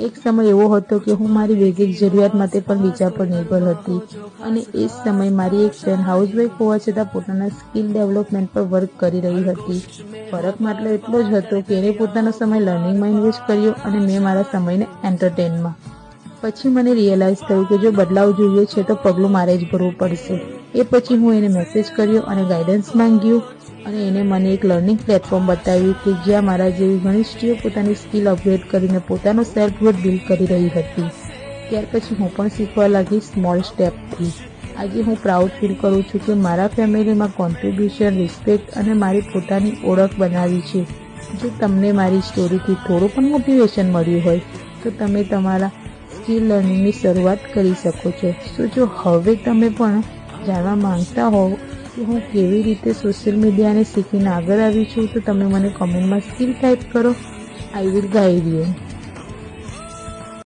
એક સમય એવો હતો કે હું મારી બેઝિક જરૂરિયાત માટે પણ બીજા પર નિર્ભર હતી અને એ જ સમયે મારી એક ફ્રેન્ડ હાઉસવાઈફ હોવા છતાં પોતાના સ્કિલ ડેવલપમેન્ટ પર વર્ક કરી રહી હતી. ફરક માત્ર એટલો જ હતો કે એને પોતાનો સમય લર્નિંગમાં ઇન્વેસ્ટ કર્યો અને મેં મારા સમયને એન્ટરટેનમાં. પછી મને રિયલાઇઝ થયું કે જો બદલાવ જોઈએ છે તો પગલું મારે જ ભરવું પડશે. એ પછી હું એને મેસેજ કર્યો અને ગાઈડન્સ માંગ્યું અને એને મને એક લર્નિંગ પ્લેટફોર્મ બતાવ્યું કે જ્યાં મારા જેવી ઘણી સ્ત્રીઓ પોતાની સ્કિલ અપગ્રેડ કરીને પોતાનો સેલ્ફ ગ્રોથ બિલ્ડ કરી રહી હતી. ત્યાર પછી હું પણ શીખવા લાગી સ્મોલ સ્ટેપથી. આજે હું પ્રાઉડ ફીલ કરું છું કે મારા ફેમિલીમાં કોન્ટ્રીબ્યુશન, રિસ્પેક્ટ અને મારી પોતાની ઓળખ બનાવી છે. જો તમને મારી સ્ટોરીથી થોડું પણ મોટિવેશન મળ્યું હોય તો તમે તમારા સ્કિલ લર્નિંગની શરૂઆત કરી શકો છો. જો હવે તમે પણ જાણવા માંગતા હોવ કે હું કેવી રીતે સોશિયલ મીડિયાને શીખીને આગળ આવી છું તો તમે મને કમેન્ટમાં સ્કિલ ટાઈપ કરો. I will guide you.